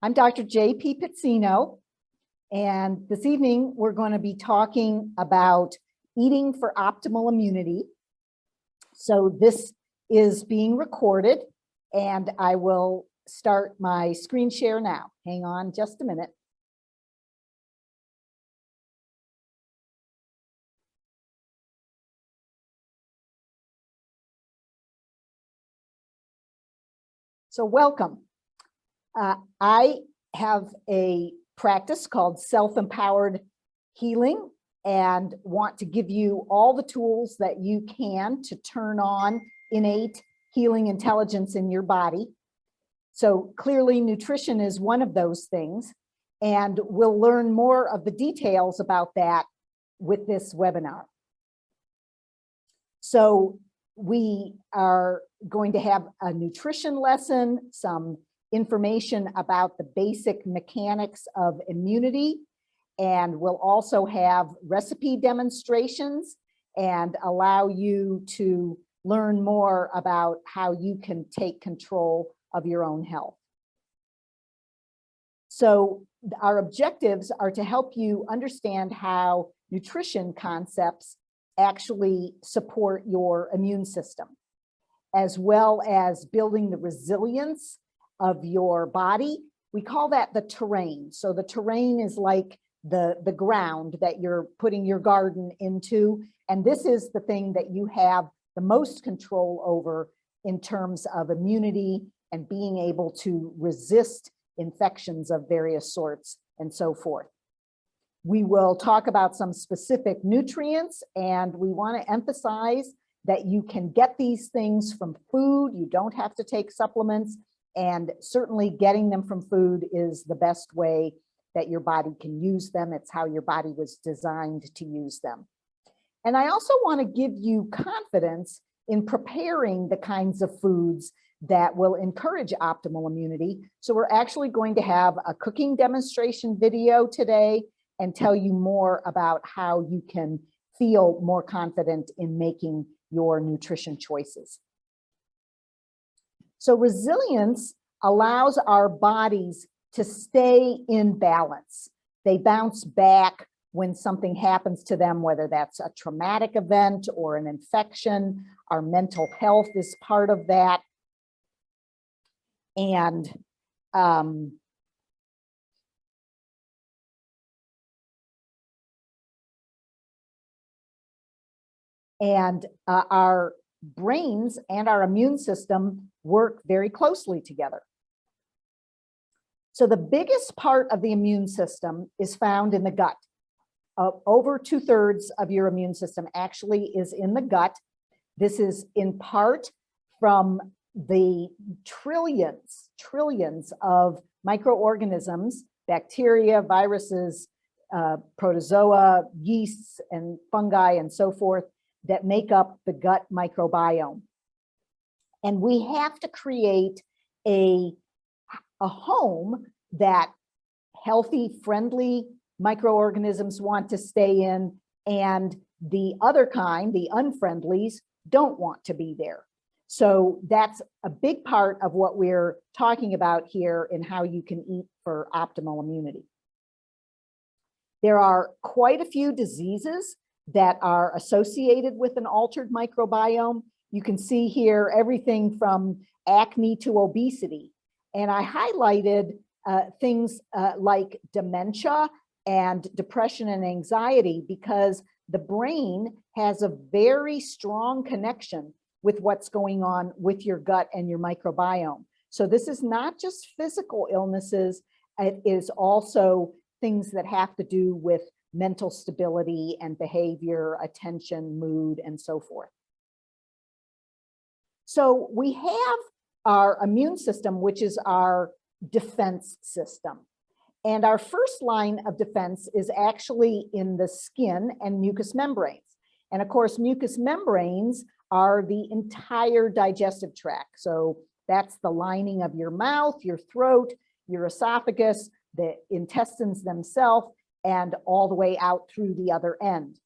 I'm Dr. J.P. Pizzino, and this evening we're going to be talking about eating for optimal immunity. So this is being recorded, and I will start my screen share now. Hang on just a minute. So welcome. I have a practice called Self-Empowered Healing and want to give you all the tools that you can to turn on innate healing intelligence in your body. So clearly nutrition is one of those things, and we'll learn more of the details about that with this webinar. So we are going to have a nutrition lesson, some information about the basic mechanics of immunity, and we'll also have recipe demonstrations and allow you to learn more about how you can take control of your own health. So our objectives are to help you understand how nutrition concepts actually support your immune system, as well as building the resilience of your body. We call that the terrain. So the terrain is like the ground that you're putting your garden into. And this is the thing that you have the most control over in terms of immunity and being able to resist infections of various sorts and so forth. We will talk about some specific nutrients, and we want to emphasize that you can get these things from food. You don't have to take supplements, and certainly getting them from food is the best way that your body can use them. It's how your body was designed to use them. And I also want to give you confidence in preparing the kinds of foods that will encourage optimal immunity. So we're actually going to have a cooking demonstration video today and tell you more about how you can feel more confident in making your nutrition choices. So resilience allows our bodies to stay in balance. They bounce back when something happens to them, whether that's a traumatic event or an infection. Our mental health is part of that. And our brains and our immune system work very closely together. So the biggest part of the immune system is found in the gut. Over 2/3 of your immune system actually is in the gut. This is in part from the trillions of microorganisms, bacteria, viruses, protozoa, yeasts, and fungi, and so forth, that make up the gut microbiome. And we have to create a home that healthy, friendly microorganisms want to stay in, and the other kind, the unfriendlies, don't want to be there. So that's a big part of what we're talking about here in how you can eat for optimal immunity. There are quite a few diseases that are associated with an altered microbiome. You can see here everything from acne to obesity. And I highlighted things like dementia and depression and anxiety because the brain has a very strong connection with what's going on with your gut and your microbiome. So this is not just physical illnesses, it is also things that have to do with mental stability and behavior, attention, mood, and so forth. So we have our immune system, which is our defense system. And our first line of defense is actually in the skin and mucous membranes. And of course, mucous membranes are the entire digestive tract. So that's the lining of your mouth, your throat, your esophagus, the intestines themselves, and all the way out through the other end.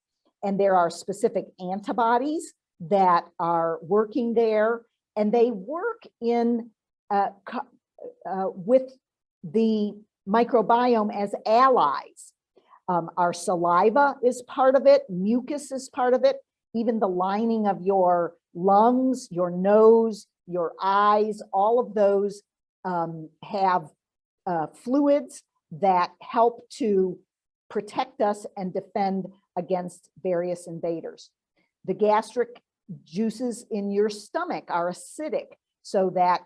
And there are specific antibodies that are working there, and they work in with the microbiome as allies. Our saliva is part of it, mucus is part of it, even the lining of your lungs, your nose, your eyes, all of those have fluids that help to protect us and defend against various invaders. The gastric juices in your stomach are acidic, so that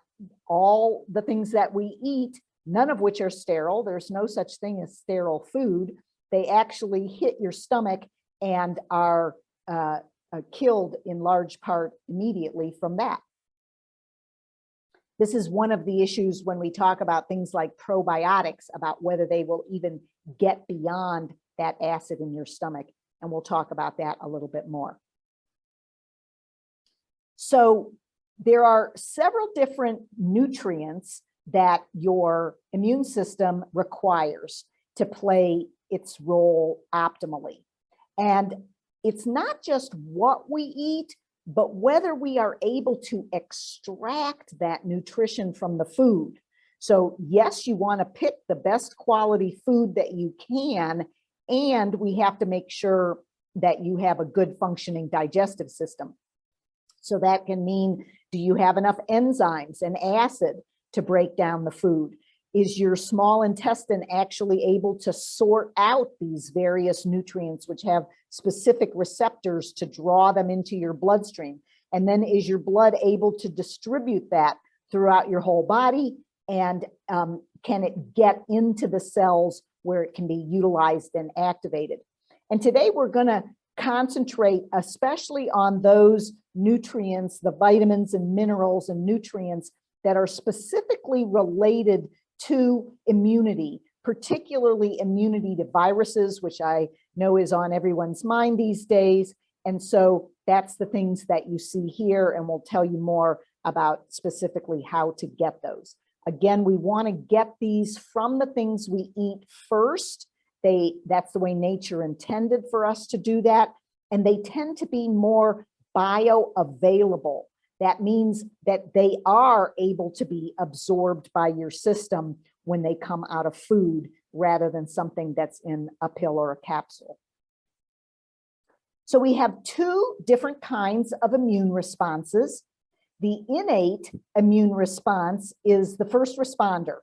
all the things that we eat, none of which are sterile, there's no such thing as sterile food, they actually hit your stomach and are killed in large part immediately from that. This is one of the issues when we talk about things like probiotics, about whether they will even get beyond that acid in your stomach. And we'll talk about that a little bit more. So there are several different nutrients that your immune system requires to play its role optimally. And it's not just what we eat, but whether we are able to extract that nutrition from the food. So yes, you want to pick the best quality food that you can, and we have to make sure that you have a good functioning digestive system. So that can mean, do you have enough enzymes and acid to break down the food? Is your small intestine actually able to sort out these various nutrients which have specific receptors to draw them into your bloodstream? And then is your blood able to distribute that throughout your whole body? And can it get into the cells where it can be utilized and activated? And today we're going to concentrate especially on those nutrients, the vitamins and minerals and nutrients that are specifically related to immunity, particularly immunity to viruses, which I know is on everyone's mind these days. And so that's the things that you see here, and we'll tell you more about specifically how to get those. Again, we want to get these from the things we eat first. That's the way nature intended for us to do that. And they tend to be more bioavailable. That means that they are able to be absorbed by your system when they come out of food, rather than something that's in a pill or a capsule. So we have two different kinds of immune responses. The innate immune response is the first responder.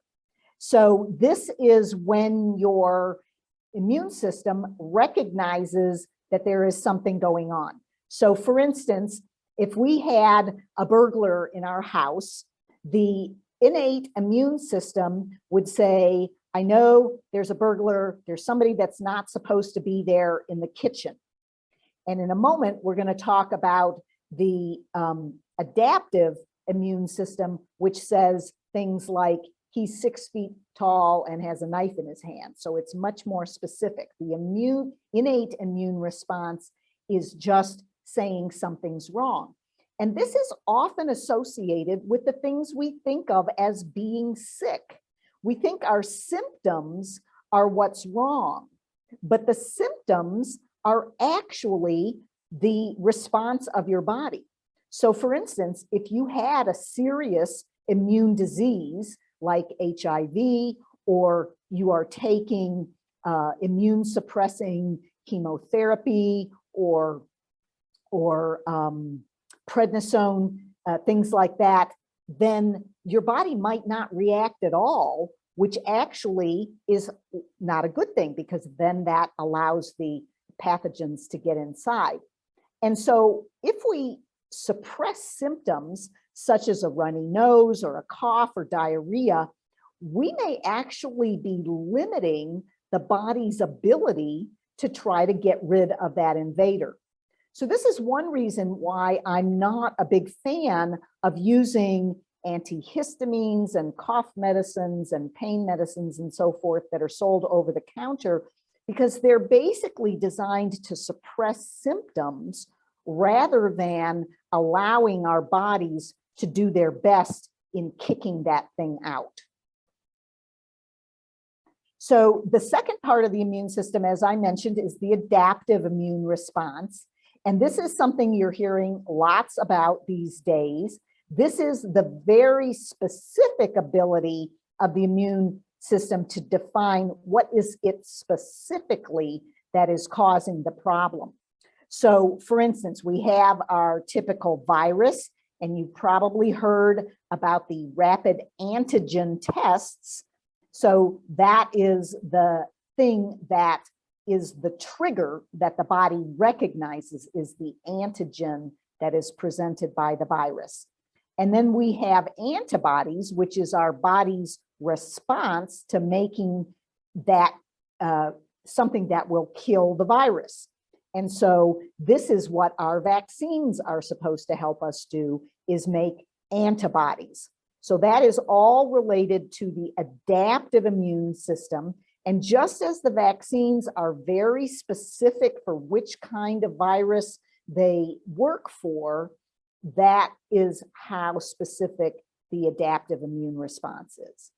So this is when your immune system recognizes that there is something going on. So for instance, if we had a burglar in our house, the innate immune system would say, I know there's a burglar, there's somebody that's not supposed to be there in the kitchen. And in a moment, we're going to talk about the adaptive immune system, which says things like, he's 6 feet tall and has a knife in his hand. So it's much more specific. The innate immune response is just saying something's wrong. And this is often associated with the things we think of as being sick. We think our symptoms are what's wrong, but the symptoms are actually the response of your body. So for instance, if you had a serious immune disease like HIV, or you are taking immune suppressing chemotherapy or prednisone, things like that, then your body might not react at all, which actually is not a good thing, because then that allows the pathogens to get inside. And so if we suppress symptoms such as a runny nose or a cough or diarrhea, we may actually be limiting the body's ability to try to get rid of that invader. So this is one reason why I'm not a big fan of using antihistamines and cough medicines and pain medicines and so forth that are sold over the counter, because they're basically designed to suppress symptoms rather than allowing our bodies to do their best in kicking that thing out. So the second part of the immune system, as I mentioned, is the adaptive immune response. And this is something you're hearing lots about these days. This is the very specific ability of the immune system to define what is it specifically that is causing the problem. So for instance, we have our typical virus, and you've probably heard about the rapid antigen tests. So that is the thing that is the trigger that the body recognizes is the antigen that is presented by the virus. And then we have antibodies, which is our body's response to making that something that will kill the virus. And so this is what our vaccines are supposed to help us do, is make antibodies. So that is all related to the adaptive immune system. And just as the vaccines are very specific for which kind of virus they work for, that is how specific the adaptive immune response is.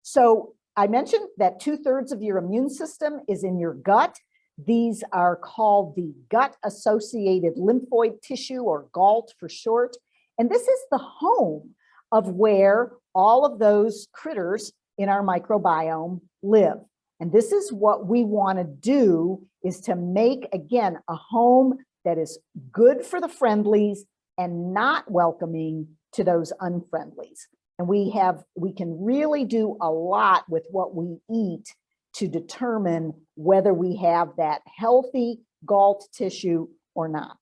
So I mentioned that 2/3 of your immune system is in your gut. These are called the gut-associated lymphoid tissue, or GALT for short. And this is the home of where all of those critters in our microbiome live. And this is what we want to do, is to make, again, a home that is good for the friendlies and not welcoming to those unfriendlies. And we can really do a lot with what we eat to determine whether we have that healthy GALT tissue or not.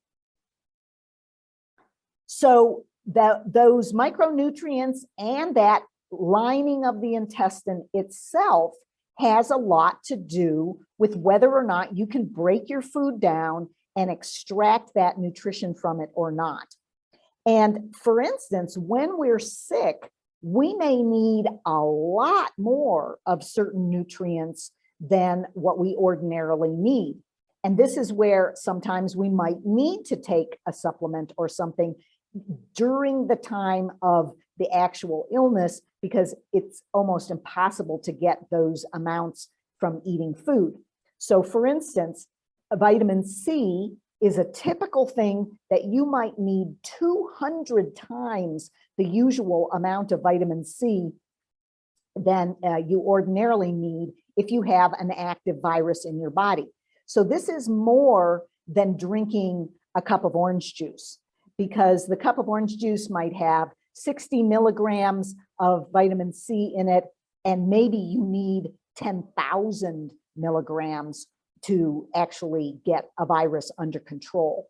So those micronutrients and that lining of the intestine itself has a lot to do with whether or not you can break your food down and extract that nutrition from it or not. And for instance, when we're sick, we may need a lot more of certain nutrients than what we ordinarily need. And this is where sometimes we might need to take a supplement or something during the time of the actual illness, because it's almost impossible to get those amounts from eating food. So for instance, vitamin C is a typical thing that you might need 200 times the usual amount of vitamin C than you ordinarily need if you have an active virus in your body. So this is more than drinking a cup of orange juice, because the cup of orange juice might have 60 milligrams of vitamin C in it, and maybe you need 10,000 milligrams to actually get a virus under control.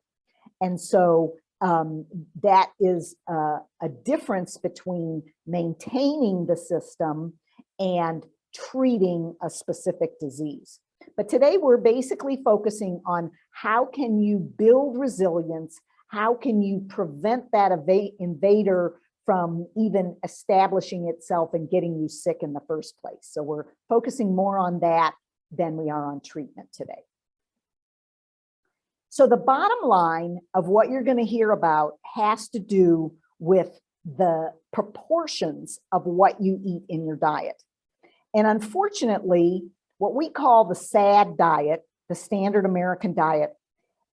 And so that is a difference between maintaining the system and treating a specific disease. But today we're basically focusing on how can you build resilience, how can you prevent that invader from even establishing itself and getting you sick in the first place. So we're focusing more on that than we are on treatment today. So the bottom line of what you're going to hear about has to do with the proportions of what you eat in your diet. And unfortunately, what we call the SAD diet, the standard American diet,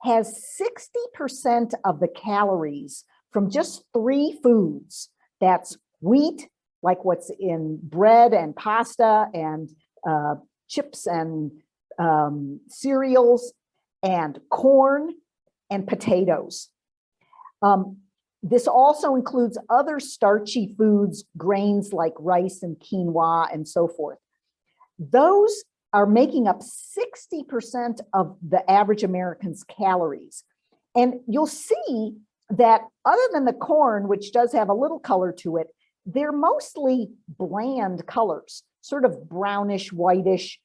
has 60% of the calories from just 3 foods. That's wheat, like what's in bread and pasta and chips and cereals, and corn and potatoes. This also includes other starchy foods, grains like rice and quinoa and so forth. Those are making up 60% of the average American's calories. And you'll see that other than the corn, which does have a little color to it, they're mostly bland colors, sort of brownish, whitish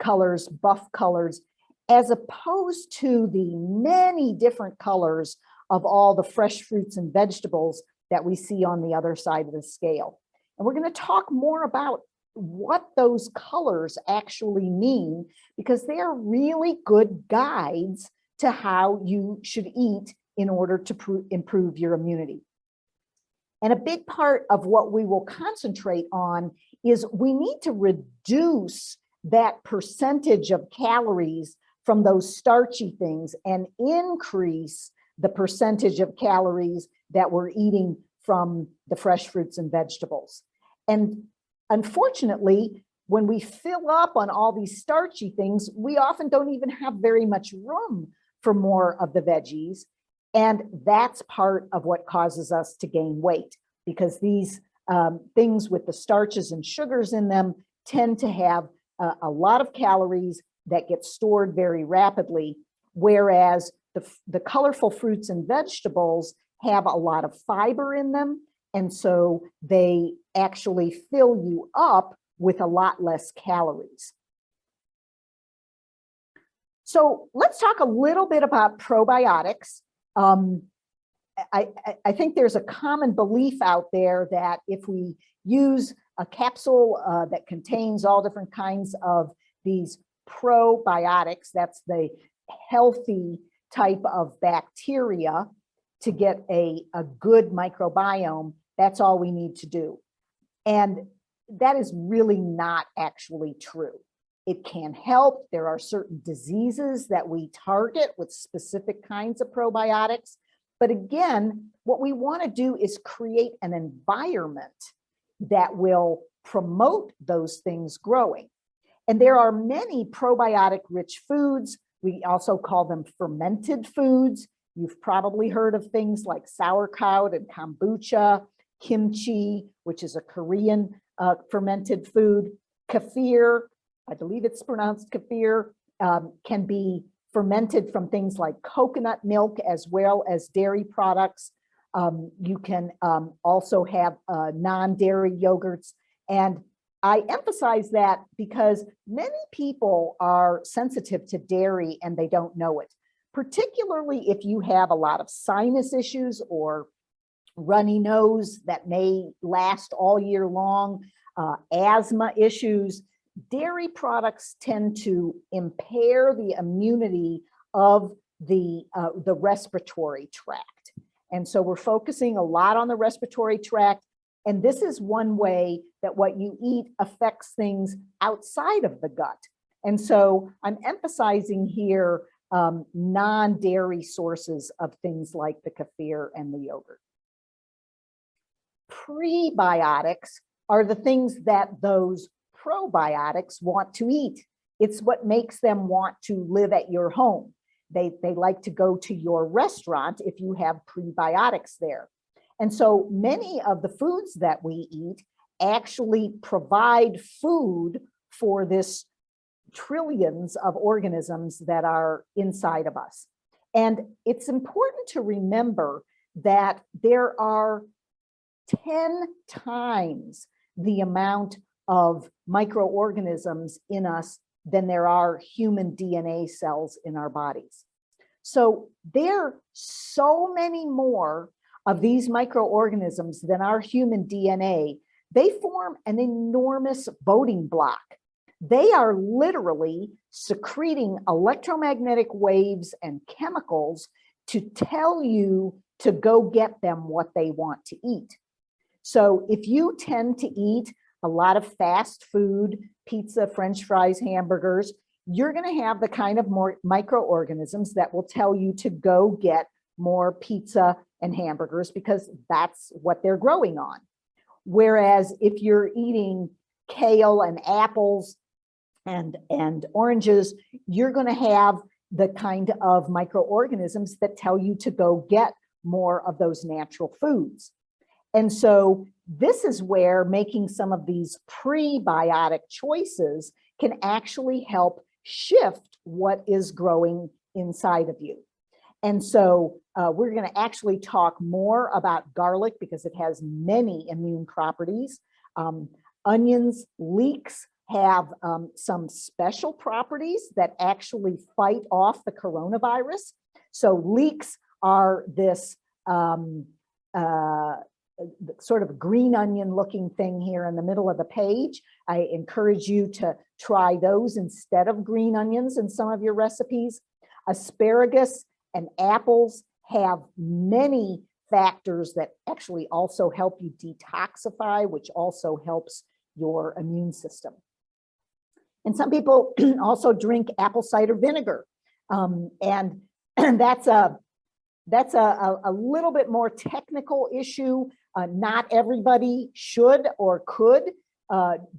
colors, buff colors, as opposed to the many different colors of all the fresh fruits and vegetables that we see on the other side of the scale. And we're going to talk more about what those colors actually mean, because they are really good guides to how you should eat in order to improve your immunity. And a big part of what we will concentrate on is we need to reduce that percentage of calories from those starchy things and increase the percentage of calories that we're eating from the fresh fruits and vegetables. And unfortunately, when we fill up on all these starchy things, we often don't even have very much room for more of the veggies. And that's part of what causes us to gain weight, because these things with the starches and sugars in them tend to have a lot of calories that get stored very rapidly, whereas the colorful fruits and vegetables have a lot of fiber in them. And so they actually fill you up with a lot less calories. So let's talk a little bit about probiotics. I think there's a common belief out there that if we use a capsule that contains all different kinds of these probiotics, that's the healthy type of bacteria, to get a good microbiome, that's all we need to do. And that is really not actually true. It can help. There are certain diseases that we target with specific kinds of probiotics. But again, what we want to do is create an environment that will promote those things growing. And there are many probiotic-rich foods. We also call them fermented foods. You've probably heard of things like sauerkraut and kombucha, kimchi, which is a Korean fermented food. Kefir, I believe it's pronounced kefir, can be fermented from things like coconut milk as well as dairy products. You can also have non-dairy yogurts. And I emphasize that because many people are sensitive to dairy and they don't know it, particularly if you have a lot of sinus issues or runny nose that may last all year long, asthma issues. Dairy products tend to impair the immunity of the respiratory tract. And so we're focusing a lot on the respiratory tract. And this is one way that what you eat affects things outside of the gut. And so I'm emphasizing here non-dairy sources of things like the kefir and the yogurt. Prebiotics are the things that those probiotics want to eat. It's what makes them want to live at your home. They like to go to your restaurant if you have prebiotics there. And so many of the foods that we eat actually provide food for this trillions of organisms that are inside of us. And it's important to remember that there are 10 times the amount of microorganisms in us than there are human DNA cells in our bodies. So there are so many more of these microorganisms than our human DNA. They form an enormous voting block. They are literally secreting electromagnetic waves and chemicals to tell you to go get them what they want to eat. So if you tend to eat a lot of fast food, pizza, French fries, hamburgers, you're going to have the kind of more microorganisms that will tell you to go get more pizza and hamburgers because that's what they're growing on. Whereas if you're eating kale and apples and oranges, you're going to have the kind of microorganisms that tell you to go get more of those natural foods. And so this is where making some of these prebiotic choices can actually help shift what is growing inside of you. And so we're going to actually talk more about garlic because it has many immune properties. Onions, leeks have some special properties that actually fight off the coronavirus. So leeks are this sort of green onion looking thing here in the middle of the page. I encourage you to try those instead of green onions in some of your recipes. Asparagus and apples have many factors that actually also help you detoxify, which also helps your immune system. And some people also drink apple cider vinegar. And that's a little bit more technical issue. Not everybody should or could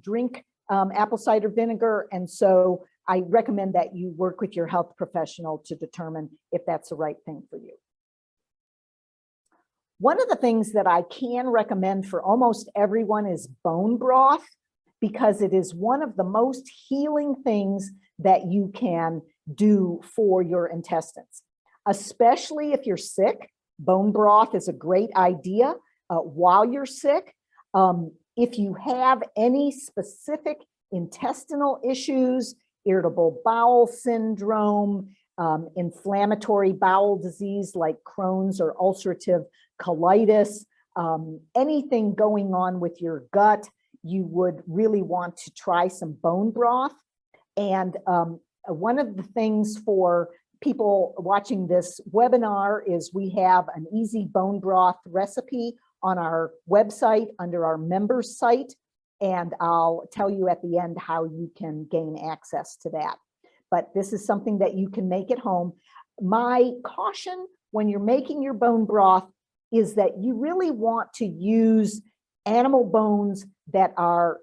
drink apple cider vinegar. And so I recommend that you work with your health professional to determine if that's the right thing for you. One of the things that I can recommend for almost everyone is bone broth, because it is one of the most healing things that you can do for your intestines, especially if you're sick. Bone broth is a great idea while you're sick. If you have any specific intestinal issues, irritable bowel syndrome, inflammatory bowel disease like Crohn's or ulcerative colitis, anything going on with your gut, you would really want to try some bone broth. And one of the things for people watching this webinar is we have an easy bone broth recipe on our website under our members site. And I'll tell you at the end how you can gain access to that. But this is something that you can make at home. My caution when you're making your bone broth is that you really want to use animal bones that are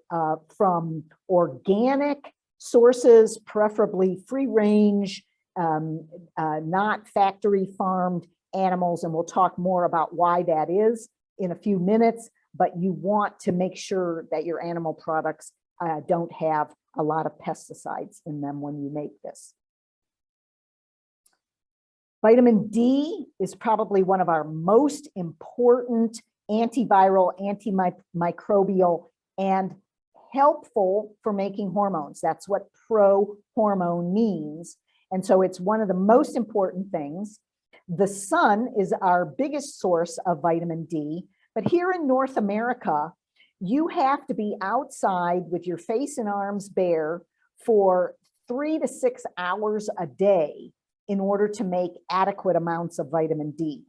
from organic sources, preferably free range, not factory farmed animals. And we'll talk more about why that is in a few minutes, but you want to make sure that your animal products don't have a lot of pesticides in them when you make this. Vitamin D is probably one of our most important antiviral, antimicrobial, and helpful for making hormones. That's what pro-hormone means. And so it's one of the most important things. The sun is our biggest source of vitamin D, but here in North America, you have to be outside with your face and arms bare for 3 to 6 hours a day in order to make adequate amounts of vitamin D.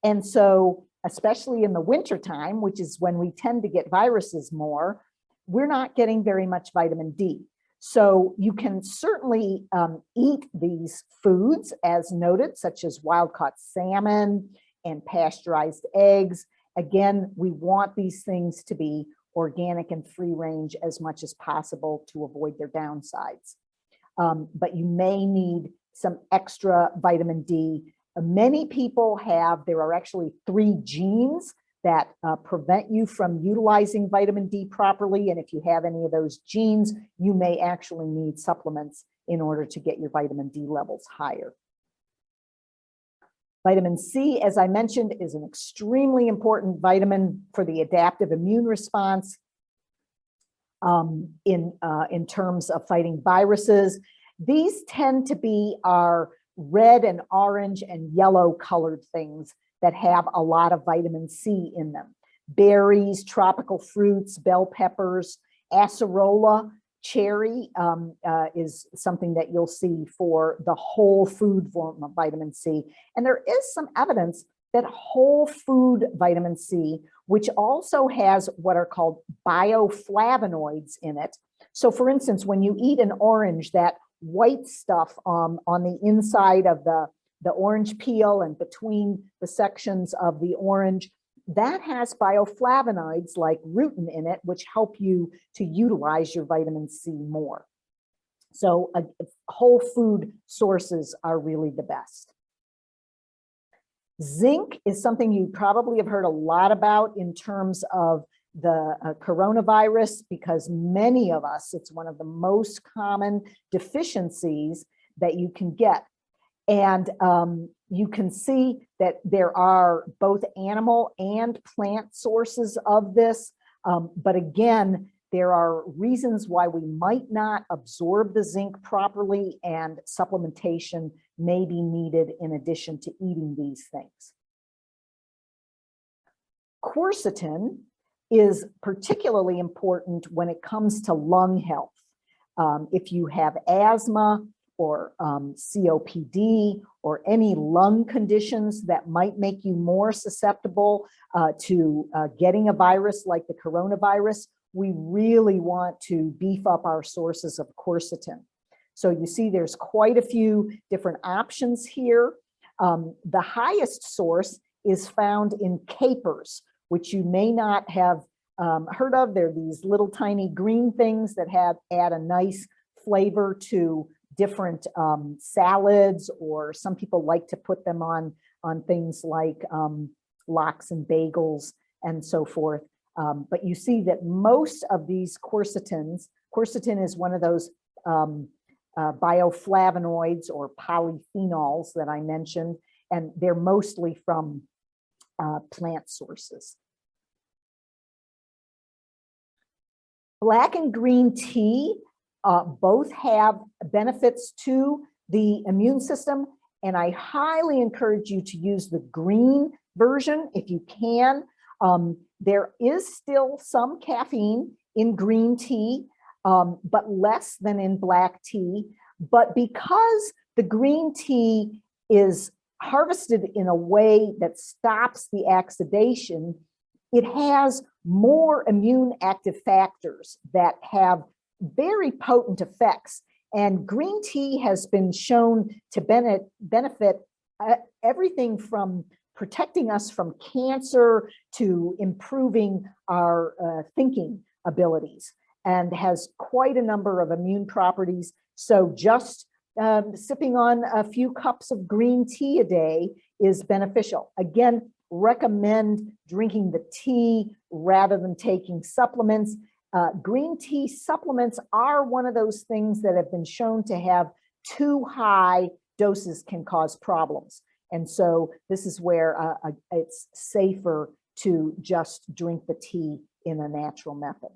And so, especially in the wintertime, which is when we tend to get viruses more, we're not getting very much vitamin D. So you can certainly eat these foods as noted, such as wild-caught salmon and pasteurized eggs. Again, we want these things to be organic and free range as much as possible to avoid their downsides. But you may need some extra vitamin D. Many people have, there are actually 3 genes that prevent you from utilizing vitamin D properly. And if you have any of those genes, you may actually need supplements in order to get your vitamin D levels higher. Vitamin C, as I mentioned, is an extremely important vitamin for the adaptive immune response in terms of fighting viruses. These tend to be our red and orange and yellow colored things that have a lot of vitamin C in them. Berries, tropical fruits, bell peppers, acerola, cherry is something that you'll see for the whole food form of vitamin C. And there is some evidence that whole food vitamin C, which also has what are called bioflavonoids in it. So for instance, when you eat an orange, that white stuff on the inside of the orange peel and between the sections of the orange, that has bioflavonoids like rutin in it, which help you to utilize your vitamin C more. So whole food sources are really the best. Zinc is something you probably have heard a lot about in terms of the coronavirus, because many of us, it's one of the most common deficiencies that you can get. And you can see that there are both animal and plant sources of this. But again, there are reasons why we might not absorb the zinc properly, and supplementation may be needed in addition to eating these things. Quercetin is particularly important when it comes to lung health. If you have asthma or COPD or any lung conditions that might make you more susceptible to getting a virus like the coronavirus, we really want to beef up our sources of quercetin. So you see there's quite a few different options here. The highest source is found in capers, which you may not have heard of. They're these little tiny green things that add a nice flavor to different salads, or some people like to put them on things like lox and bagels and so forth. But you see that most of these quercetins, quercetin is one of those bioflavonoids or polyphenols that I mentioned, and they're mostly from plant sources. Black and green tea both have benefits to the immune system, and I highly encourage you to use the green version if you can. There is still some caffeine in green tea, but less than in black tea. But because the green tea is harvested in a way that stops the oxidation, it has more immune active factors that have very potent effects. And green tea has been shown to benefit everything from protecting us from cancer to improving our thinking abilities, and has quite a number of immune properties. So just sipping on a few cups of green tea a day is beneficial. Again, recommend drinking the tea rather than taking supplements. Green tea supplements are one of those things that have been shown to have too high doses can cause problems. And so this is where it's safer to just drink the tea in a natural method.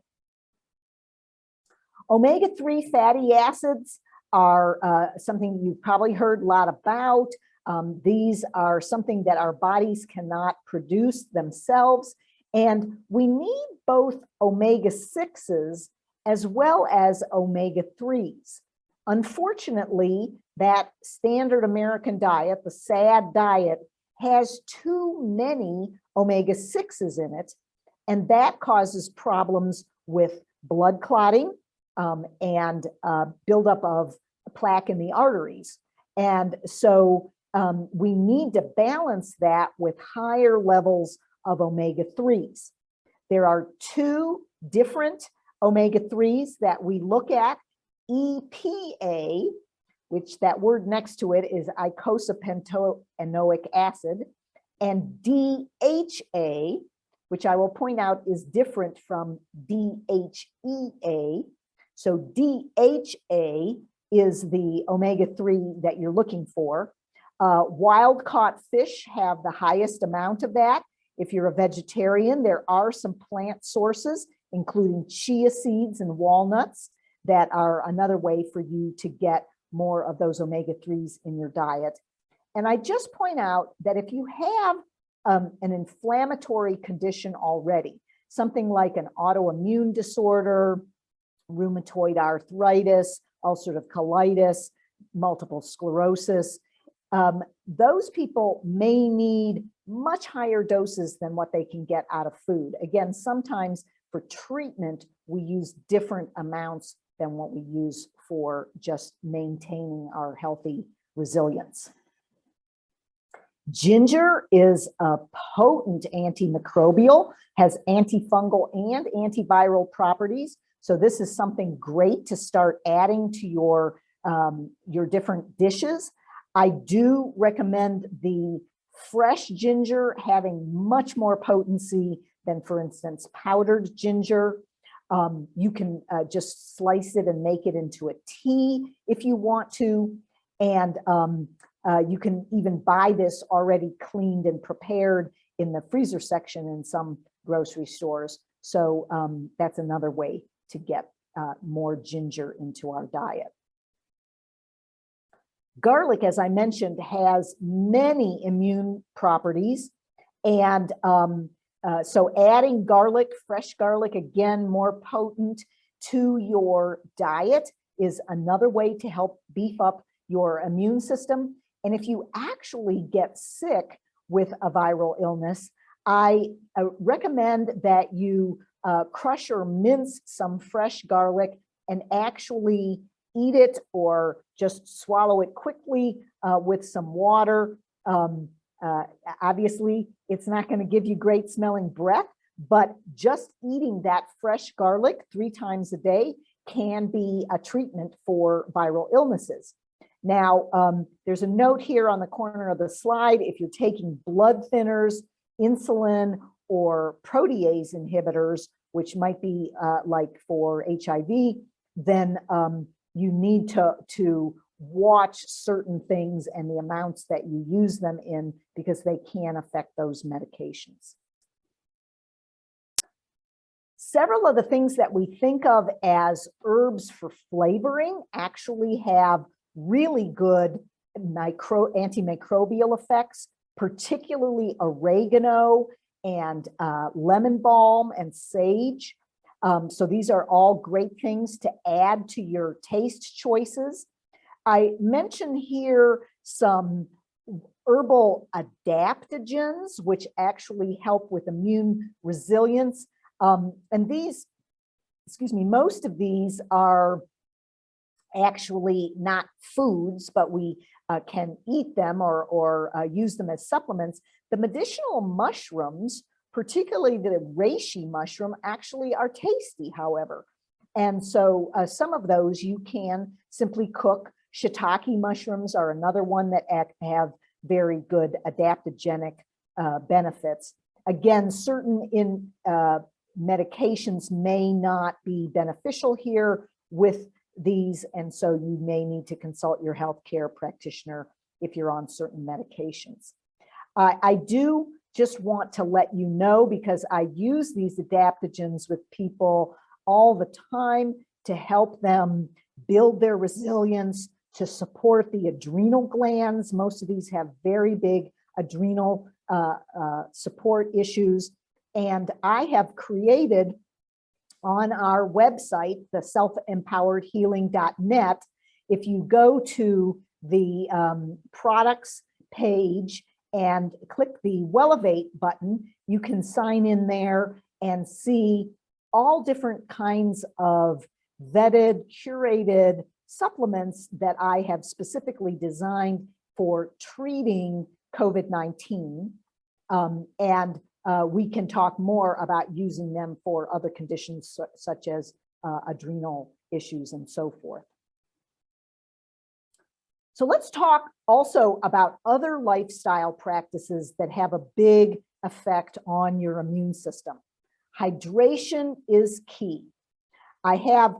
Omega-3 fatty acids are something you've probably heard a lot about. These are something that our bodies cannot produce themselves. And we need both omega-6s as well as omega-3s. Unfortunately, that standard American diet, the SAD diet, has too many omega-6s in it, and that causes problems with blood clotting and buildup of plaque in the arteries. And so we need to balance that with higher levels of omega-3s. There are two different omega-3s that we look at: EPA, which that word next to it is icosapentaenoic acid, and DHA, which I will point out is different from DHEA. So DHA is the omega-3 that you're looking for. Wild-caught fish have the highest amount of that. If you're a vegetarian, there are some plant sources, including chia seeds and walnuts, that are another way for you to get more of those omega-3s in your diet. And I just point out that if you have an inflammatory condition already, something like an autoimmune disorder, rheumatoid arthritis, ulcerative colitis, multiple sclerosis, those people may need much higher doses than what they can get out of food. Again, sometimes for treatment, we use different amounts than what we use for just maintaining our healthy resilience. Ginger is a potent antimicrobial, has antifungal and antiviral properties. So this is something great to start adding to your different dishes. I do recommend the fresh ginger having much more potency than, for instance, powdered ginger. You can just slice it and make it into a tea if you want to. And you can even buy this already cleaned and prepared in the freezer section in some grocery stores. So that's another way to get more ginger into our diet. Garlic, as I mentioned, has many immune properties. And so adding garlic, fresh garlic, again, more potent to your diet is another way to help beef up your immune system. And if you actually get sick with a viral illness, I recommend that you crush or mince some fresh garlic and actually eat it or just swallow it quickly with some water. Obviously, it's not going to give you great smelling breath, but just eating that fresh garlic 3 times a day can be a treatment for viral illnesses. Now, there's a note here on the corner of the slide. If you're taking blood thinners, insulin, or protease inhibitors, which might be like for HIV, then you need to watch certain things and the amounts that you use them in, because they can affect those medications. Several of the things that we think of as herbs for flavoring actually have really good antimicrobial effects, particularly oregano and lemon balm and sage. So these are all great things to add to your taste choices. I mentioned here some herbal adaptogens, which actually help with immune resilience. And these, most of these are actually not foods, but we can eat them or use them as supplements. The medicinal mushrooms, particularly the reishi mushroom, actually are tasty, however. And so some of those you can simply cook. Shiitake mushrooms are another one that have very good adaptogenic benefits. Again, certain medications may not be beneficial here with these, and so you may need to consult your healthcare practitioner if you're on certain medications. I do just want to let you know, because I use these adaptogens with people all the time to help them build their resilience, to support the adrenal glands. Most of these have very big adrenal support issues. And I have created on our website, the selfempoweredhealing.net, if you go to the products page and click the Wellevate button, you can sign in there and see all different kinds of vetted, curated supplements that I have specifically designed for treating COVID-19. We can talk more about using them for other conditions such as adrenal issues and so forth. So let's talk also about other lifestyle practices that have a big effect on your immune system. Hydration is key. I have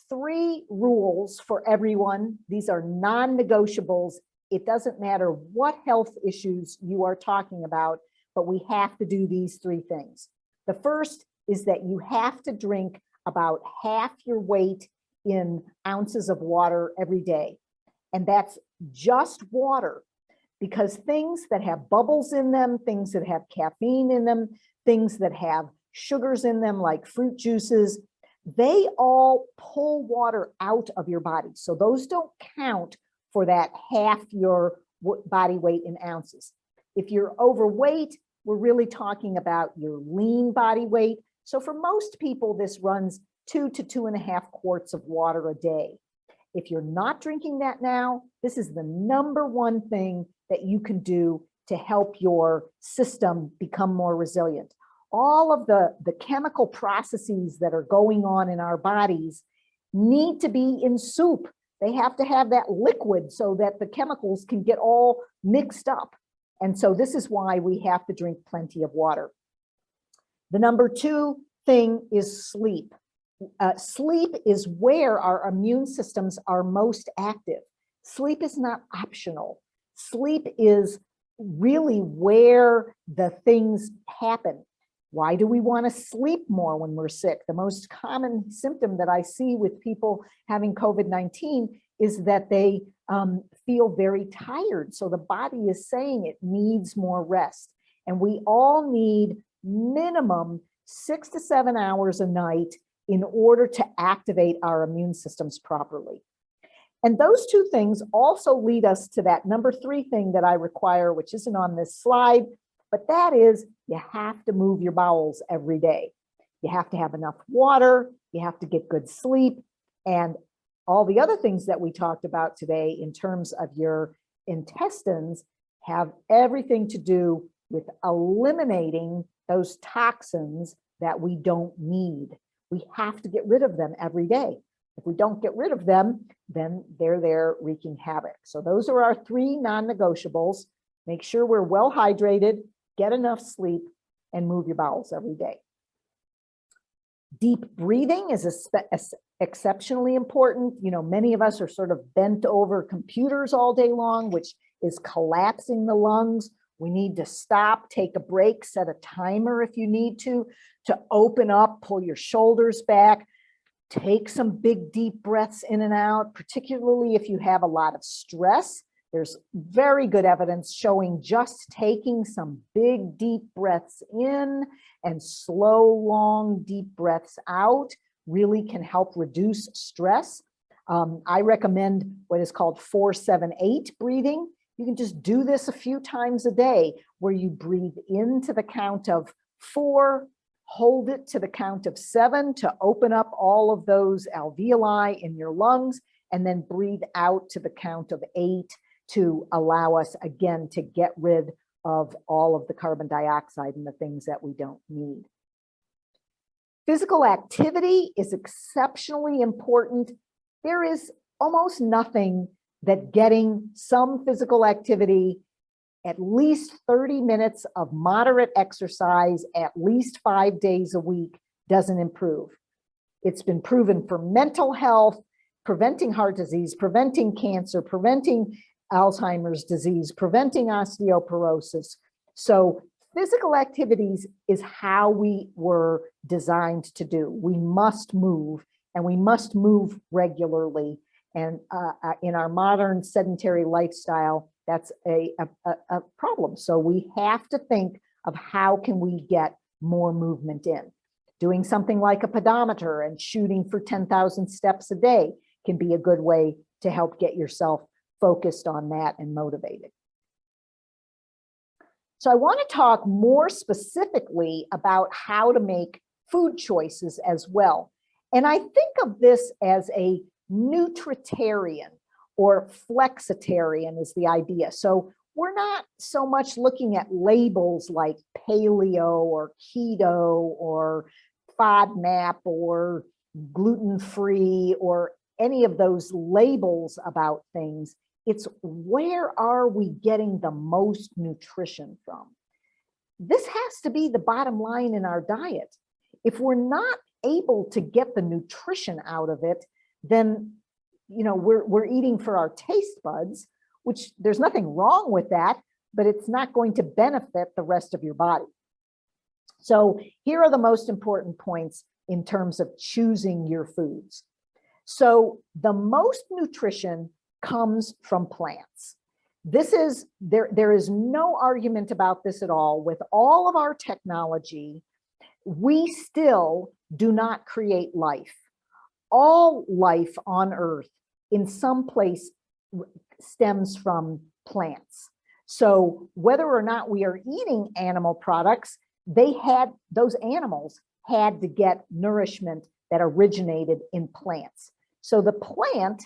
3 rules for everyone. These are non-negotiables. It doesn't matter what health issues you are talking about, but we have to do these 3 things. The first is that you have to drink about half your weight in ounces of water every day. And that's just water, because things that have bubbles in them, things that have caffeine in them, things that have sugars in them, like fruit juices, they all pull water out of your body. So those don't count for that half your body weight in ounces. If you're overweight, we're really talking about your lean body weight. So for most people, this runs 2 to 2.5 quarts of water a day. If you're not drinking that now, this is the #1 thing that you can do to help your system become more resilient. All of the chemical processes that are going on in our bodies need to be in soup. They have to have that liquid so that the chemicals can get all mixed up. And so this is why we have to drink plenty of water. The #2 thing is sleep. Sleep is where our immune systems are most active. Sleep is not optional. Sleep is really where the things happen. Why do we want to sleep more when we're sick? The most common symptom that I see with people having COVID-19 is that they feel very tired. So the body is saying it needs more rest. And we all need minimum 6 to 7 hours a night in order to activate our immune systems properly. And those 2 things also lead us to that #3 thing that I require, which isn't on this slide, but that is you have to move your bowels every day. You have to have enough water, you have to get good sleep, and all the other things that we talked about today in terms of your intestines have everything to do with eliminating those toxins that we don't need. We have to get rid of them every day. If we don't get rid of them, then they're there wreaking havoc. So those are our 3 non-negotiables. Make sure we're well hydrated, get enough sleep, and move your bowels every day. Deep breathing is exceptionally important. You know, many of us are sort of bent over computers all day long, which is collapsing the lungs. We need to stop, take a break, set a timer if you need to open up, pull your shoulders back, take some big deep breaths in and out, particularly if you have a lot of stress. There's very good evidence showing just taking some big deep breaths in and slow, long, deep breaths out really can help reduce stress. I recommend what is called 4-7-8 breathing. You can just do this a few times a day where you breathe into the count of 4, hold it to the count of 7 to open up all of those alveoli in your lungs, and then breathe out to the count of 8 to allow us again to get rid of all of the carbon dioxide and the things that we don't need. Physical activity is exceptionally important. There is almost nothing that getting some physical activity, at least 30 minutes of moderate exercise, at least 5 days a week, doesn't improve. It's been proven for mental health, preventing heart disease, preventing cancer, preventing Alzheimer's disease, preventing osteoporosis. So physical activities is how we were designed to do. We must move, and we must move regularly. And in our modern sedentary lifestyle, that's a problem. So we have to think of how can we get more movement in. Doing something like a pedometer and shooting for 10,000 steps a day can be a good way to help get yourself focused on that and motivated. So I want to talk more specifically about how to make food choices as well. And I think of this as a nutritarian or flexitarian is the idea. So we're not so much looking at labels like paleo or keto or FODMAP or gluten-free or any of those labels about things. It's where are we getting the most nutrition from? This has to be the bottom line in our diet. If we're not able to get the nutrition out of it, then we're eating for our taste buds, which there's nothing wrong with that, but it's not going to benefit the rest of your body. So here are the most important points in terms of choosing your foods. So the most nutrition comes from plants. This is, there is no argument about this at all. With all of our technology, we still do not create life. All life on Earth in some place stems from plants. So whether or not we are eating animal products, those animals had to get nourishment that originated in plants. So the plant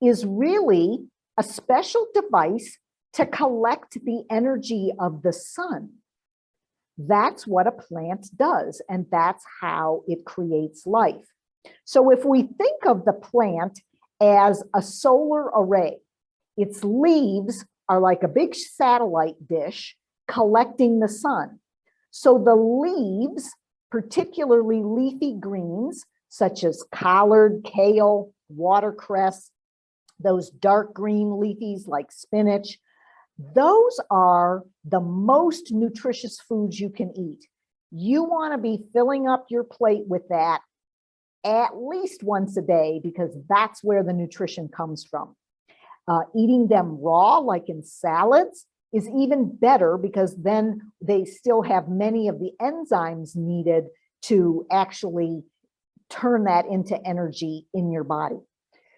is really a special device to collect the energy of the sun. That's what a plant does, and that's how it creates life. So if we think of the plant as a solar array, its leaves are like a big satellite dish collecting the sun. So the leaves, particularly leafy greens, such as collard, kale, watercress, those dark green leafies like spinach, those are the most nutritious foods you can eat. You want to be filling up your plate with that at least once a day, because that's where the nutrition comes from. Eating them raw, like in salads, is even better because then they still have many of the enzymes needed to actually turn that into energy in your body.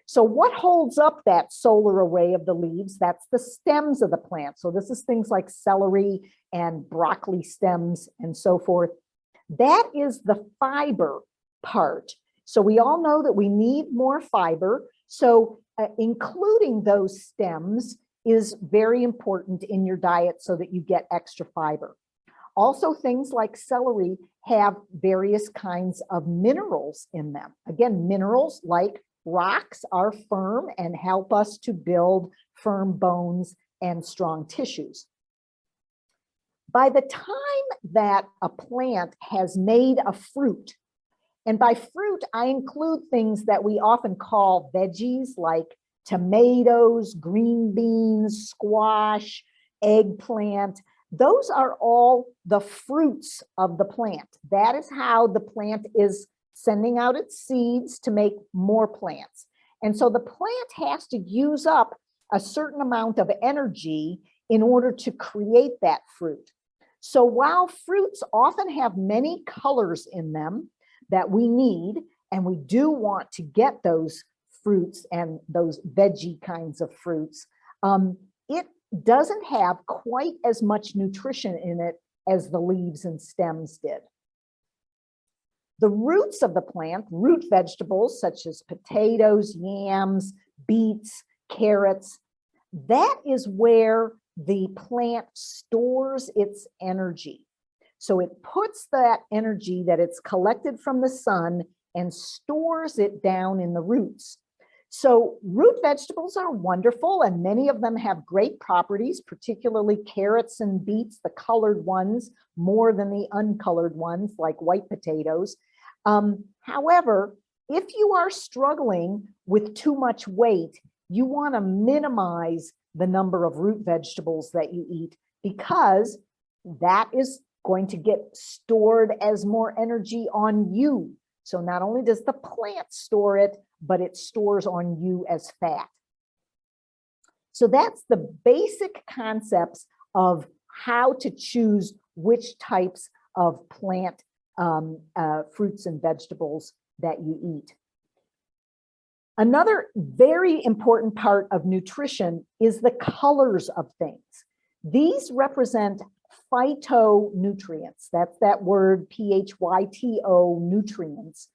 So what holds up that solar array of the leaves? That's the stems of the plant. So this is things like celery and broccoli stems and so forth. That is the fiber part. So we all know that we need more fiber. So including those stems is very important in your diet so that you get extra fiber. Also, things like celery have various kinds of minerals in them. Again, minerals like rocks are firm and help us to build firm bones and strong tissues. By the time that a plant has made a fruit, and by fruit, I include things that we often call veggies like tomatoes, green beans, squash, eggplant. Those are all the fruits of the plant. That is how the plant is sending out its seeds to make more plants. And so the plant has to use up a certain amount of energy in order to create that fruit. So while fruits often have many colors in them that we need, and we do want to get those fruits and those veggie kinds of fruits, it doesn't have quite as much nutrition in it as the leaves and stems did. The roots of the plant, root vegetables such as potatoes, yams, beets, carrots, that is where the plant stores its energy. So it puts that energy that it's collected from the sun and stores it down in the roots. So root vegetables are wonderful, and many of them have great properties, particularly carrots and beets, the colored ones, more than the uncolored ones like white potatoes. However, if you are struggling with too much weight, you want to minimize the number of root vegetables that you eat, because that is going to get stored as more energy on you. So not only does the plant store it, but it stores on you as fat. So that's the basic concepts of how to choose which types of plant fruits and vegetables that you eat. Another very important part of nutrition is the colors of things. These represent phytonutrients. That's that word, P-H-Y-T-O, nutrients,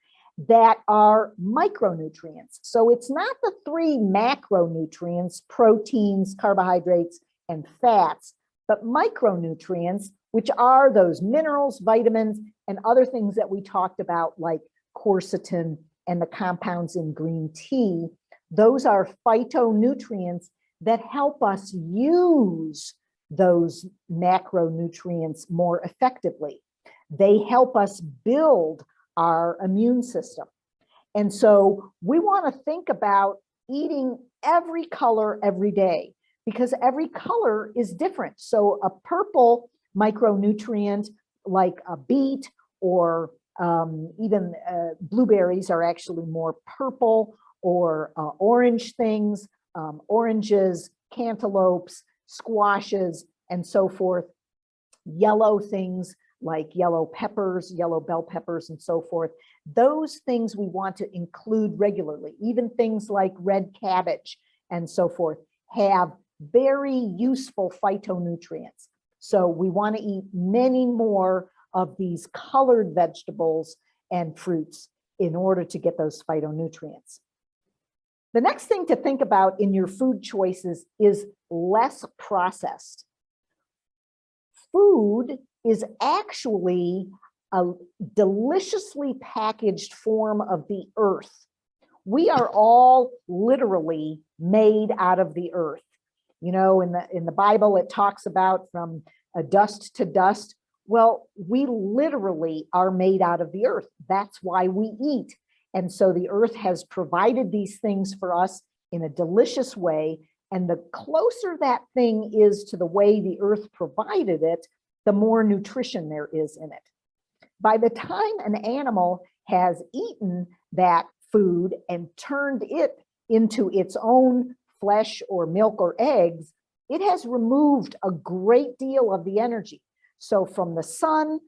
that are micronutrients. So it's not the three macronutrients, proteins, carbohydrates, and fats, but micronutrients, which are those minerals, vitamins, and other things that we talked about, like quercetin and the compounds in green tea. Those are phytonutrients that help us use those macronutrients more effectively. They help us build our immune system. And so we want to think about eating every color every day, because every color is different. So a purple micronutrient like a beet or even blueberries are actually more purple, or orange things, oranges, cantaloupes, squashes, and so forth. Yellow things like yellow peppers, yellow bell peppers, and so forth. Those things we want to include regularly. Even things like red cabbage and so forth have very useful phytonutrients. So we want to eat many more of these colored vegetables and fruits in order to get those phytonutrients. The next thing to think about in your food choices is less processed. Food is actually a deliciously packaged form of the earth. We are all literally made out of the earth. You know, in the Bible, it talks about from dust to dust. Well, we literally are made out of the earth. That's why we eat. And so the earth has provided these things for us in a delicious way. And the closer that thing is to the way the earth provided it, the more nutrition there is in it. By the time an animal has eaten that food and turned it into its own flesh or milk or eggs, it has removed a great deal of the energy. So from the sun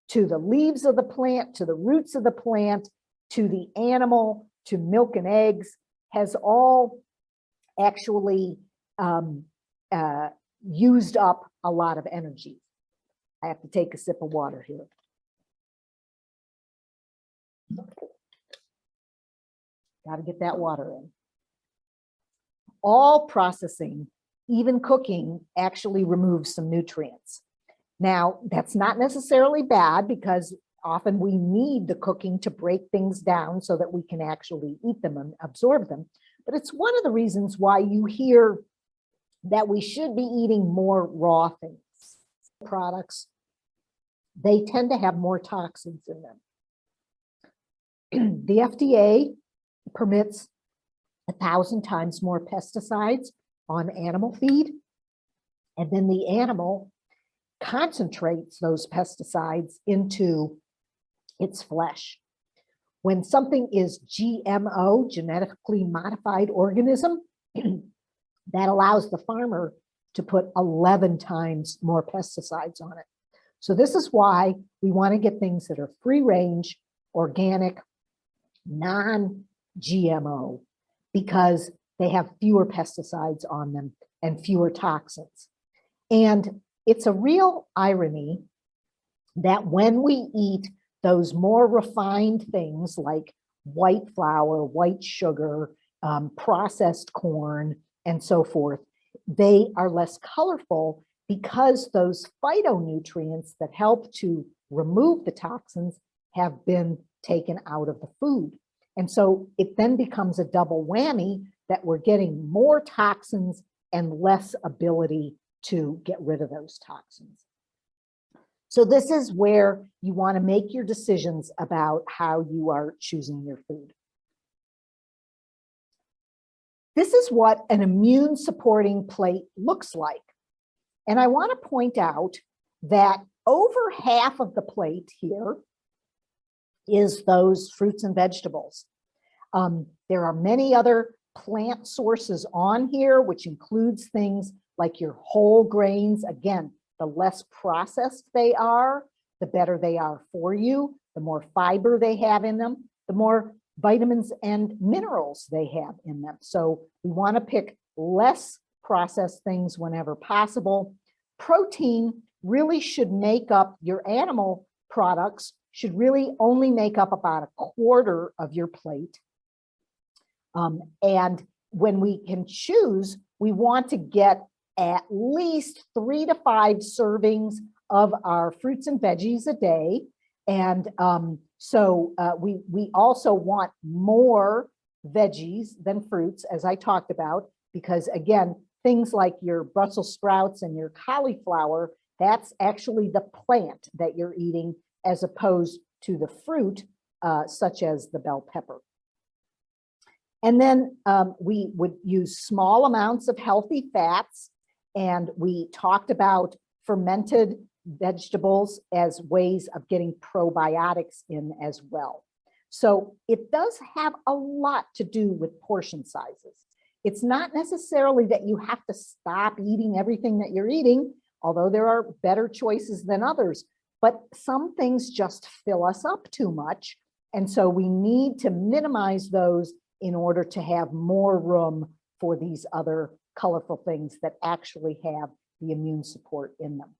to the leaves of the plant, to the roots of the plant, to the animal, to milk and eggs, has all actually used up a lot of energy. I have to take a sip of water here. Got to get that water in. All processing even cooking actually removes some nutrients. Now, that's not necessarily bad because often we need the cooking to break things down so that we can actually eat them and absorb them. But it's one of the reasons why you hear that we should be eating more raw things. Products, they tend to have more toxins in them. The FDA permits 1,000 times more pesticides on animal feed, and then the animal concentrates those pesticides into its flesh. When something is GMO, genetically modified organism, that allows the farmer to put 11 times more pesticides on it. So this is why we want to get things that are free range, organic, non-GMO, because they have fewer pesticides on them and fewer toxins. And it's a real irony that when we eat those more refined things like white flour, white sugar, processed corn, and so forth, they are less colorful because those phytonutrients that help to remove the toxins have been taken out of the food. And so it then becomes a double whammy that we're getting more toxins and less ability to get rid of those toxins. So this is where you want to make your decisions about how you are choosing your food. This is what an immune supporting plate looks like. And I want to point out that over half of the plate here is those fruits and vegetables. There are many other plant sources on here, which includes things like your whole grains. Again, the less processed they are, the better they are for you. The more fiber they have in them, the more vitamins and minerals they have in them. So we want to pick less processed things whenever possible. Protein really should make up, your animal products should really only make up about 1/4 of your plate. And when we can choose, we want to get at least 3 to 5 servings of our fruits and veggies a day. And we also want more veggies than fruits, as I talked about, because again, things like your Brussels sprouts and your cauliflower, that's actually the plant that you're eating as opposed to the fruit, such as the bell pepper. And then we would use small amounts of healthy fats, and we talked about fermented vegetables as ways of getting probiotics in as well. So it does have a lot to do with portion sizes. It's not necessarily that you have to stop eating everything that you're eating, although there are better choices than others, but some things just fill us up too much. And so we need to minimize those in order to have more room for these other colorful things that actually have the immune support in them.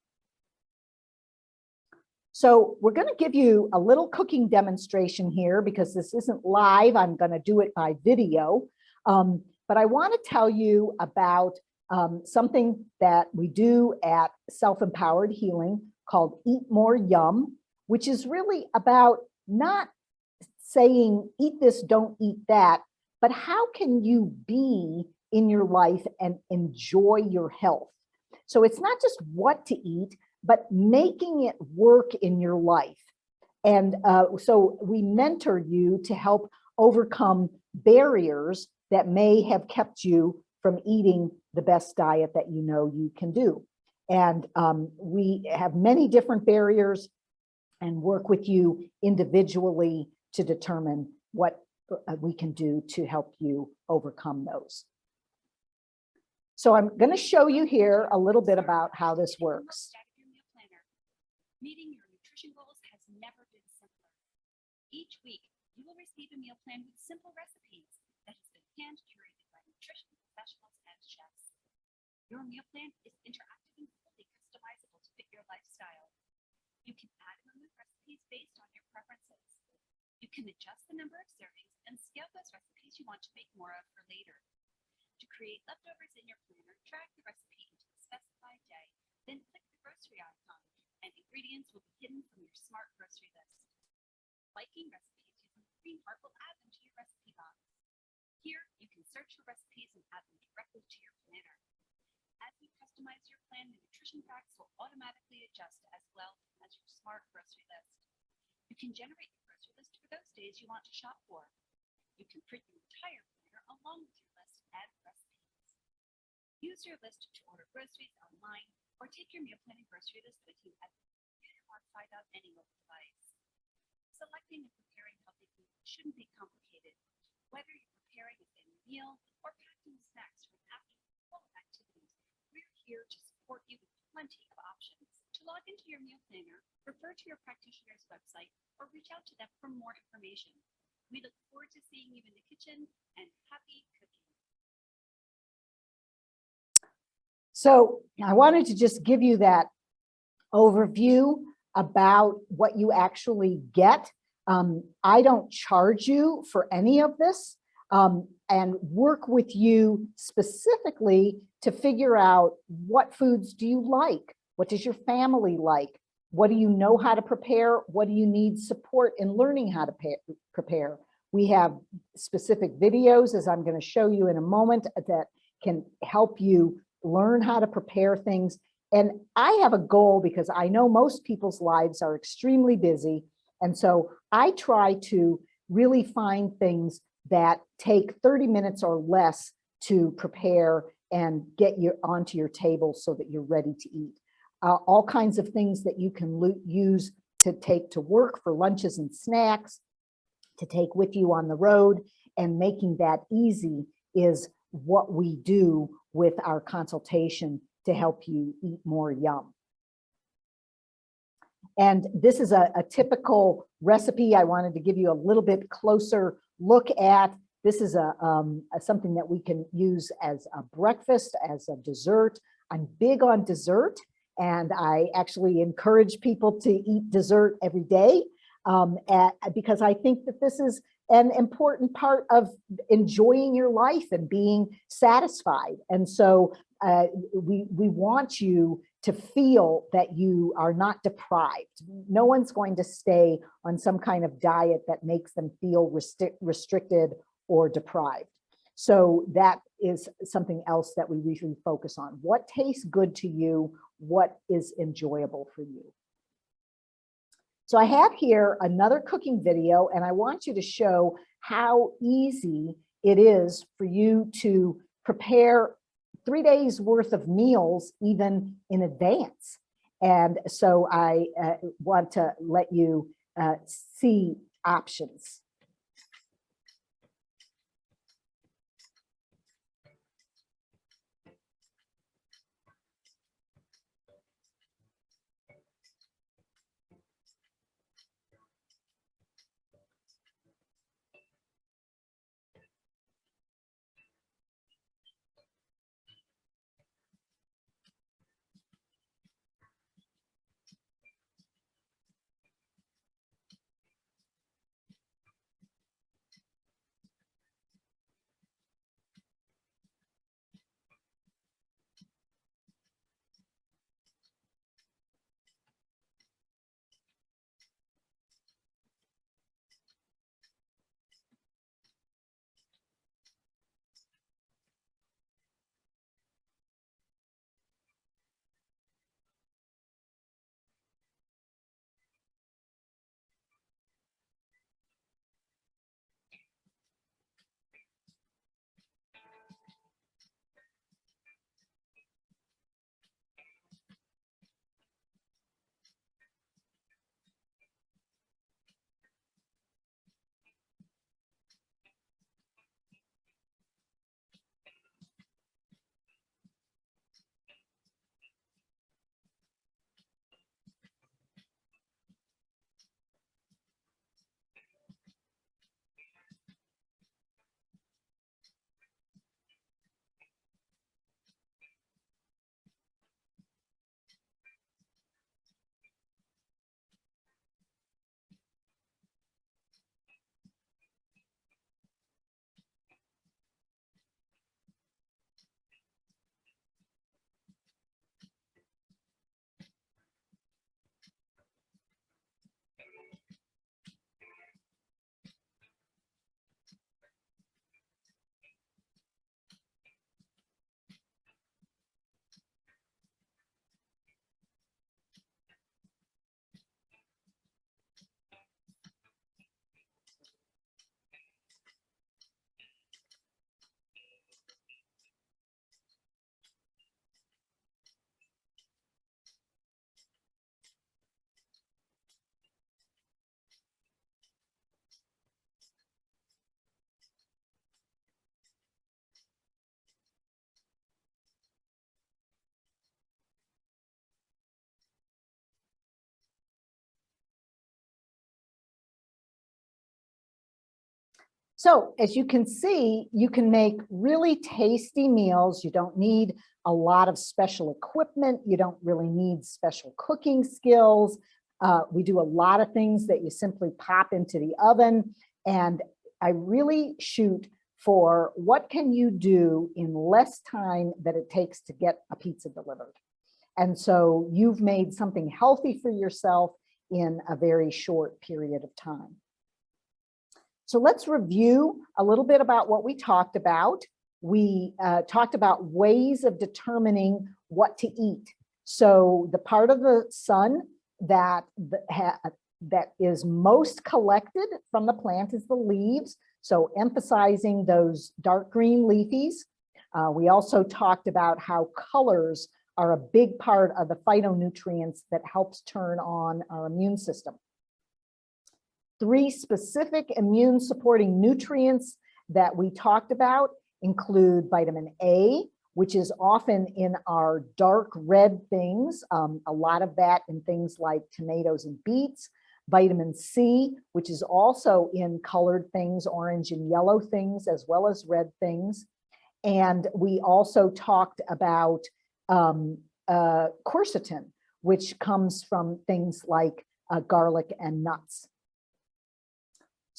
So we're going to give you a little cooking demonstration here because this isn't live. I'm going to do it by video. But I want to tell you about something that we do at Self-Empowered Healing called Eat More Yum, which is really about not saying eat this, don't eat that, but how can you be in your life and enjoy your health? So it's not just what to eat, but making it work in your life. And so we mentor you to help overcome barriers that may have kept you from eating the best diet that you know you can do. And we have many different barriers and work with you individually to determine what we can do to help you overcome those. So I'm going to show you here a little bit about how this works. Meeting your nutrition goals has never been simpler. Each week, you will receive a meal plan with simple recipes that has been hand-curated by nutrition professionals and chefs. Your meal plan is interactive and fully customizable to fit your lifestyle. You can add and remove recipes based on your preferences. You can adjust the number of servings and scale those recipes you want to make more of for later. To create leftovers in your planner, drag the recipe into the specified day, then click the grocery icon, and ingredients will be hidden from your smart grocery list. Liking recipes using the green heart will add them to your recipe box. Here, you can search for recipes and add them directly to your planner. As you customize your plan, the nutrition facts will automatically adjust as well as your smart grocery list. You can generate your grocery list for those days you want to shop for. You can print your entire planner along with your list and recipes. Use your list to order groceries online or take your meal planning grocery list with you at the computer or side out any mobile device. Selecting and preparing healthy food shouldn't be complicated. Whether you're preparing a family meal or packing snacks for an afternoon full of activities, we're here to support you with plenty of options. To log into your meal planner, refer to your practitioner's website or reach out to them for more information. We look forward to seeing you in the kitchen, and happy cooking. So I wanted to just give you that overview about what you actually get. I don't charge you for any of this, and work with you specifically to figure out what foods do you like? What does your family like? What do you know how to prepare? What do you need support in learning how to prepare? We have specific videos, as I'm going to show you in a moment, that can help you learn how to prepare things. And I have a goal because I know most people's lives are extremely busy. And so I try to really find things that take 30 minutes or less to prepare and get you onto your table so that you're ready to eat. All kinds of things that you can use to take to work for lunches and snacks, to take with you on the road, and making that easy is what we do with our consultation to help you eat more yum. And this is a typical recipe I wanted to give you a little bit closer look at. This is something that we can use as a breakfast, as a dessert. I'm big on dessert, and I actually encourage people to eat dessert every day because I think that this is an important part of enjoying your life and being satisfied. And so we want you to feel that you are not deprived. No one's going to stay on some kind of diet that makes them feel restricted or deprived. So that is something else that we usually focus on. What tastes good to you? What is enjoyable for you? So I have here another cooking video, and I want you to show how easy it is for you to prepare 3 days worth of meals even in advance. And so I want to let you see options. So as you can see, you can make really tasty meals. You don't need a lot of special equipment. You don't really need special cooking skills. We do a lot of things that you simply pop into the oven. And I really shoot for what can you do in less time than it takes to get a pizza delivered. And so you've made something healthy for yourself in a very short period of time. So let's review a little bit about what we talked about. We talked about ways of determining what to eat. So the part of the sun that is most collected from the plant is the leaves. So emphasizing those dark green leafies. We also talked about how colors are a big part of the phytonutrients that helps turn on our immune system. 3 specific immune supporting nutrients that we talked about include vitamin A, which is often in our dark red things, a lot of that in things like tomatoes and beets. Vitamin C, which is also in colored things, orange and yellow things, as well as red things. And we also talked about quercetin, which comes from things like garlic and nuts.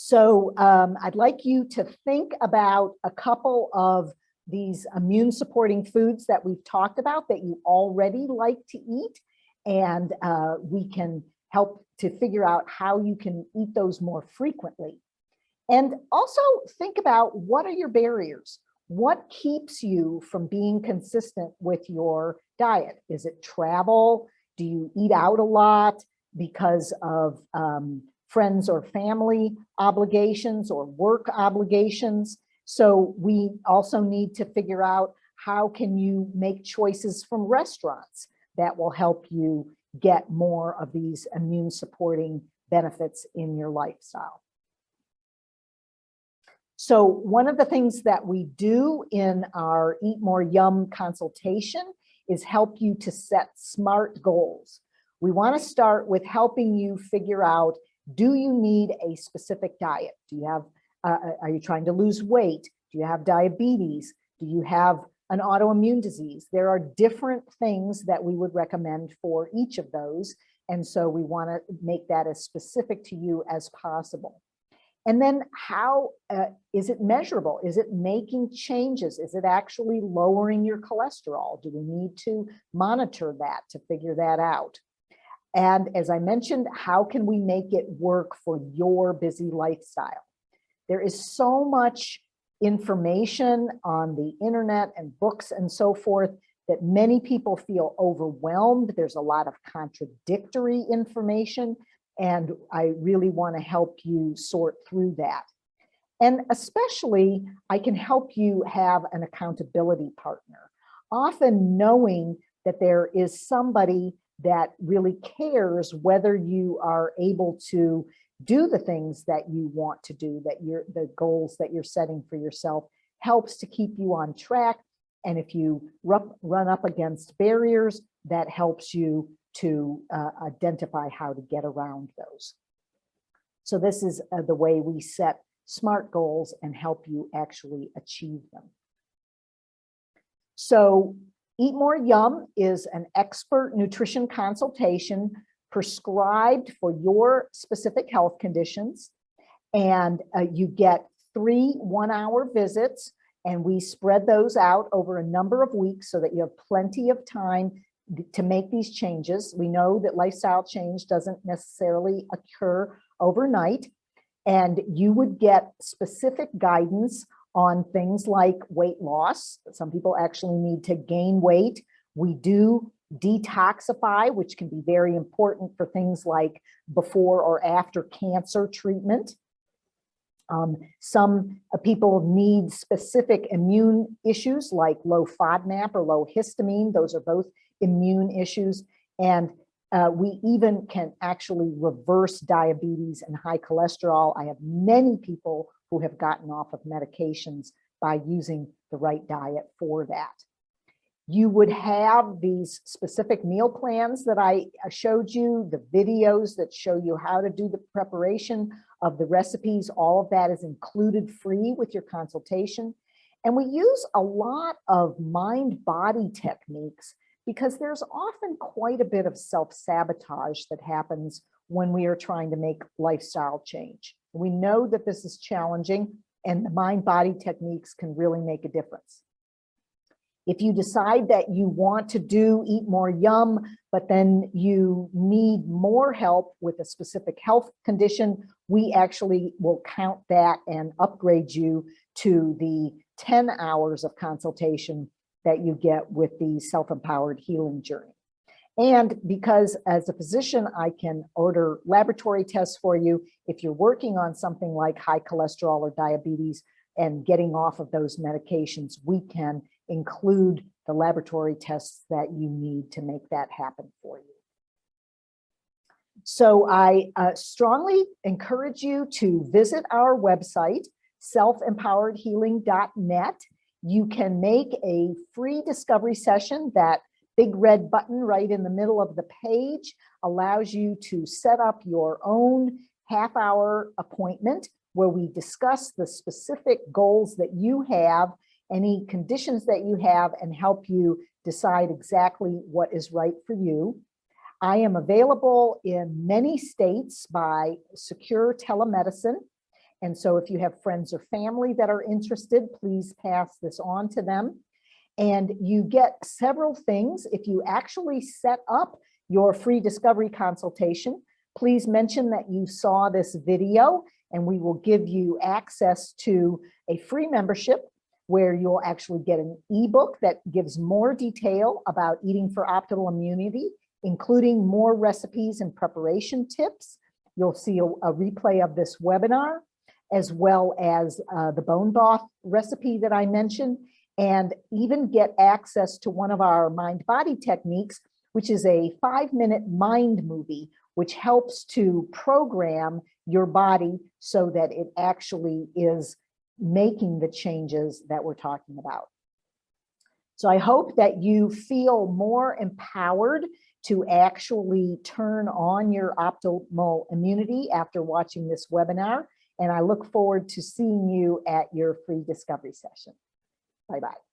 So I'd like you to think about a couple of these immune supporting foods that we've talked about that you already like to eat, and we can help to figure out how you can eat those more frequently. And also think about, what are your barriers? What keeps you from being consistent with your diet? Is it travel? Do you eat out a lot because of friends or family obligations or work obligations? So we also need to figure out, how can you make choices from restaurants that will help you get more of these immune supporting benefits in your lifestyle. So one of the things that we do in our Eat More Yum consultation is help you to set SMART goals. We want to start with helping you figure out, do you need a specific diet? Do you have, are you trying to lose weight? Do you have diabetes? Do you have an autoimmune disease? There are different things that we would recommend for each of those. And so we want to make that as specific to you as possible. And then how is it measurable? Is it making changes? Is it actually lowering your cholesterol? Do we need to monitor that to figure that out? And as I mentioned, how can we make it work for your busy lifestyle? There is so much information on the internet and books and so forth that many people feel overwhelmed. There's a lot of contradictory information, and I really want to help you sort through that. And especially, I can help you have an accountability partner. Often knowing that there is somebody that really cares whether you are able to do the things that you want to do, that the goals that you're setting for yourself, helps to keep you on track. And if you run up against barriers, that helps you to identify how to get around those. So this is the way we set SMART goals and help you actually achieve them. So Eat More Yum is an expert nutrition consultation prescribed for your specific health conditions. And you get 3 one-hour visits, and we spread those out over a number of weeks so that you have plenty of time to make these changes. We know that lifestyle change doesn't necessarily occur overnight, and you would get specific guidance on things like weight loss. Some people actually need to gain weight. We do detoxify, which can be very important for things like before or after cancer treatment. Some people need specific immune issues like low FODMAP or low histamine. Those are both immune issues. And we even can actually reverse diabetes and high cholesterol. I have many people who have gotten off of medications by using the right diet for that. You would have these specific meal plans that I showed you, the videos that show you how to do the preparation of the recipes. All of that is included free with your consultation. And we use a lot of mind-body techniques because there's often quite a bit of self-sabotage that happens when we are trying to make lifestyle change. We know that this is challenging, and the mind-body techniques can really make a difference. If you decide that you want to eat more yum, but then you need more help with a specific health condition, we actually will count that and upgrade you to the 10 hours of consultation that you get with the Self-Empowered Healing Journey. And because as a physician, I can order laboratory tests for you if you're working on something like high cholesterol or diabetes and getting off of those medications, we can include the laboratory tests that you need to make that happen for you. So I strongly encourage you to visit our website, selfempoweredhealing.net. You can make a free discovery session. That big red button right in the middle of the page allows you to set up your own half-hour appointment where we discuss the specific goals that you have, any conditions that you have, and help you decide exactly what is right for you. I am available in many states by secure telemedicine. And so if you have friends or family that are interested, please pass this on to them. And you get several things. If you actually set up your free discovery consultation, please mention that you saw this video, and we will give you access to a free membership where you'll actually get an ebook that gives more detail about eating for optimal immunity, including more recipes and preparation tips. You'll see a replay of this webinar, as well as the bone broth recipe that I mentioned, and even get access to one of our mind-body techniques, which is a 5-minute mind movie, which helps to program your body so that it actually is making the changes that we're talking about. So I hope that you feel more empowered to actually turn on your optimal immunity after watching this webinar. And I look forward to seeing you at your free discovery session. Bye-bye.